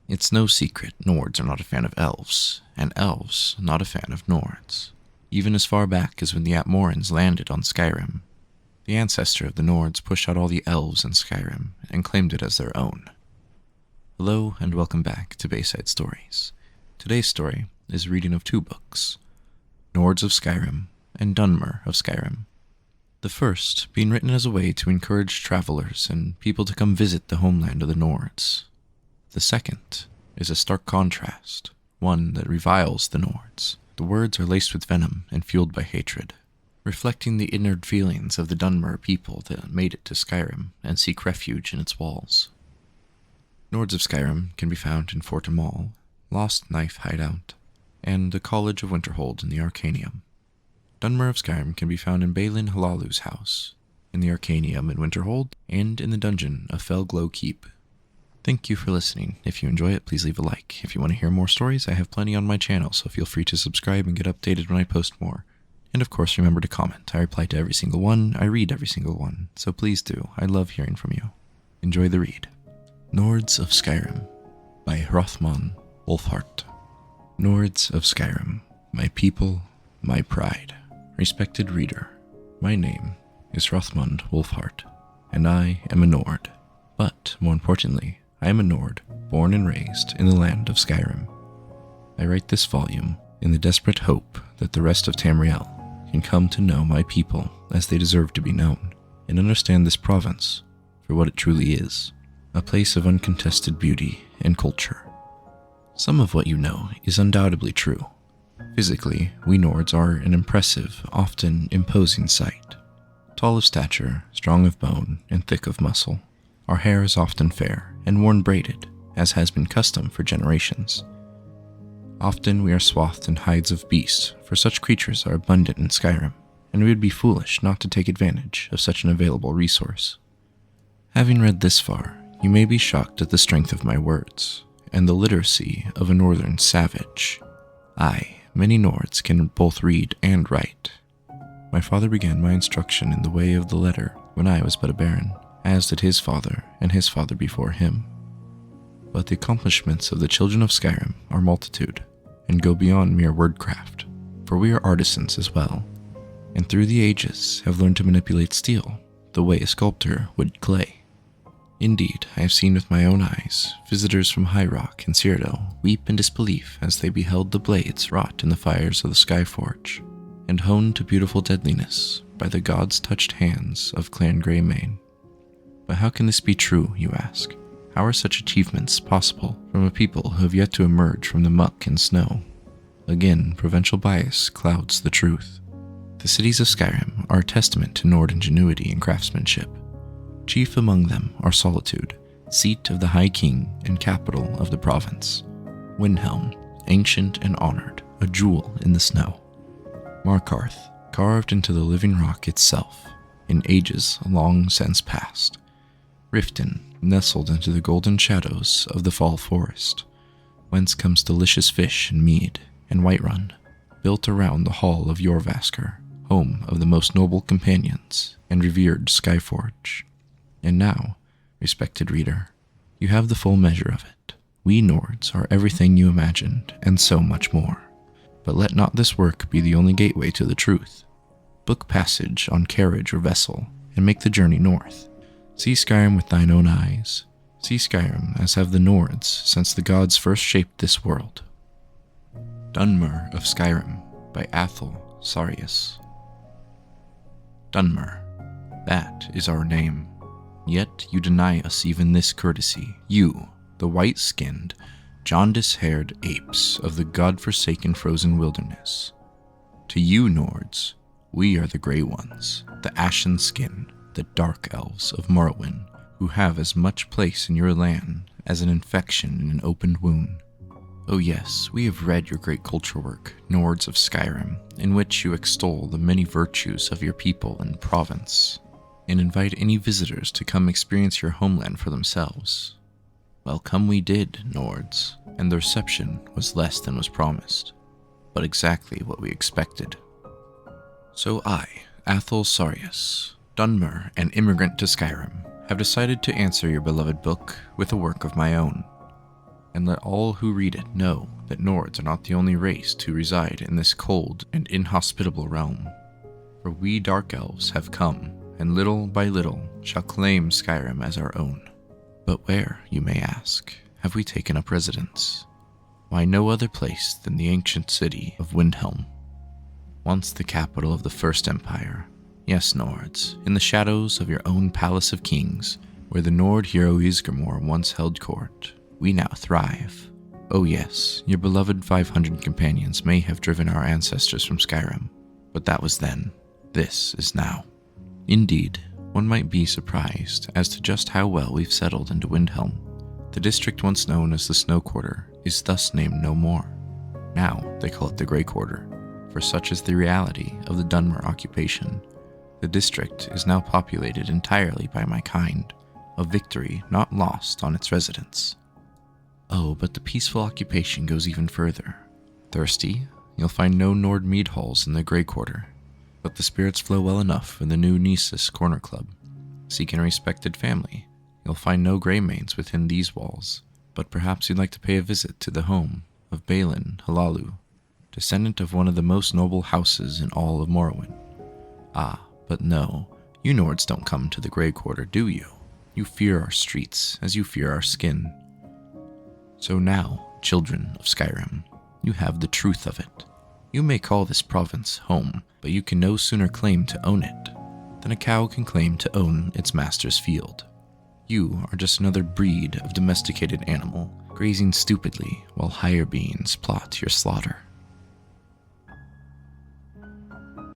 It's no secret Nords are not a fan of elves, and elves not a fan of Nords. Even as far back as when the Atmorans landed on Skyrim. The ancestor of the Nords pushed out all the elves in Skyrim and claimed it as their own. Hello and welcome back to Bayside Stories. Today's story is a reading of two books, Nords of Skyrim and Dunmer of Skyrim. The first being written as a way to encourage travelers and people to come visit the homeland of the Nords. The second is a stark contrast, one that reviles the Nords. The words are laced with venom and fueled by hatred, reflecting the inward feelings of the Dunmer people that made it to Skyrim and seek refuge in its walls. Nords of Skyrim can be found in Fort Amal, Lost Knife Hideout, and the College of Winterhold in the Arcanium. Dunmer of Skyrim can be found in Balin Halalu's house, in the Arcanium in Winterhold, and in the dungeon of Felglow Keep. Thank you for listening. If you enjoy it, please leave a like. If you want to hear more stories, I have plenty on my channel, so feel free to subscribe and get updated when I post more. And of course, remember to comment. I reply to every single one. I read every single one. So please do. I love hearing from you. Enjoy the read. Nords of Skyrim by Hrothmon Wolfhart. Nords of Skyrim, my people, my pride. Respected reader, my name is Hrothmon Wolfhart, and I am a Nord. But, more importantly, I am a Nord, born and raised in the land of Skyrim. I write this volume in the desperate hope that the rest of Tamriel can come to know my people as they deserve to be known, and understand this province for what it truly is, a place of uncontested beauty and culture. Some of what you know is undoubtedly true. Physically, we Nords are an impressive, often imposing sight. Tall of stature, strong of bone, and thick of muscle. Our hair is often fair and worn braided, as has been custom for generations. Often we are swathed in hides of beasts, for such creatures are abundant in Skyrim, and we would be foolish not to take advantage of such an available resource. Having read this far, you may be shocked at the strength of my words, and the literacy of a northern savage. Many Nords can both read and write. My father began my instruction in the way of the letter when I was but a baron, as did his father and his father before him. But the accomplishments of the children of Skyrim are multitude, and go beyond mere wordcraft, for we are artisans as well, and through the ages have learned to manipulate steel the way a sculptor would clay. Indeed, I have seen with my own eyes visitors from High Rock and Cyrodiil weep in disbelief as they beheld the blades wrought in the fires of the Skyforge, and honed to beautiful deadliness by the gods-touched hands of Clan Greymane. But how can this be true, you ask? How are such achievements possible from a people who have yet to emerge from the muck and snow? Again, provincial bias clouds the truth. The cities of Skyrim are a testament to Nord ingenuity and craftsmanship. Chief among them are Solitude, seat of the High King and capital of the province. Windhelm, ancient and honored, a jewel in the snow. Markarth, carved into the living rock itself, in ages long since past. Riften, nestled into the golden shadows of the fall forest, whence comes delicious fish and mead, and Whiterun, built around the hall of Jorvaskr, home of the most noble companions and revered Skyforge. And now, respected reader, you have the full measure of it. We Nords are everything you imagined, and so much more. But let not this work be the only gateway to the truth. Book passage on carriage or vessel, and make the journey north. See Skyrim with thine own eyes. See Skyrim as have the Nords since the gods first shaped this world. Dunmer of Skyrim by Athel Sarius. Dunmer, that is our name. Yet you deny us even this courtesy, you, the white-skinned, jaundice-haired apes of the god-forsaken frozen wilderness. To you, Nords, we are the grey ones, the ashen skin, the dark elves of Morrowind, who have as much place in your land as an infection in an opened wound. Oh yes, we have read your great culture work, Nords of Skyrim, in which you extol the many virtues of your people and province, and invite any visitors to come experience your homeland for themselves. Well, come we did, Nords, and the reception was less than was promised, but exactly what we expected. So I, Athel Sarius, Dunmer, an immigrant to Skyrim, have decided to answer your beloved book with a work of my own. and let all who read it know that Nords are not the only race to reside in this cold and inhospitable realm. For we Dark Elves have come, and little by little shall claim Skyrim as our own. But where, you may ask, have we taken up residence? Why, no other place than the ancient city of Windhelm. Once the capital of the First Empire. Yes, Nords, in the shadows of your own Palace of Kings, where the Nord hero Ysgramor once held court, we now thrive. Oh yes, your beloved 500 companions may have driven our ancestors from Skyrim, but that was then. This is now. Indeed, one might be surprised as to just how well we've settled into Windhelm. The district once known as the Snow Quarter is thus named no more. Now they call it the Grey Quarter, for such is the reality of the Dunmer occupation. The district is now populated entirely by my kind, a victory not lost on its residents. Oh, but the peaceful occupation goes even further. Thirsty? You'll find no Nord mead halls in the Grey Quarter, but the spirits flow well enough for the new Nisus Corner Club. Seeking a respected family? You'll find no Greymanes within these walls, but perhaps you'd like to pay a visit to the home of Balin Halalu, descendant of one of the most noble houses in all of Morrowind. Ah, but no, you Nords don't come to the Grey Quarter, do you? You fear our streets as you fear our skin. So now, children of Skyrim, you have the truth of it. You may call this province home, but you can no sooner claim to own it than a cow can claim to own its master's field. You are just another breed of domesticated animal, grazing stupidly while higher beings plot your slaughter.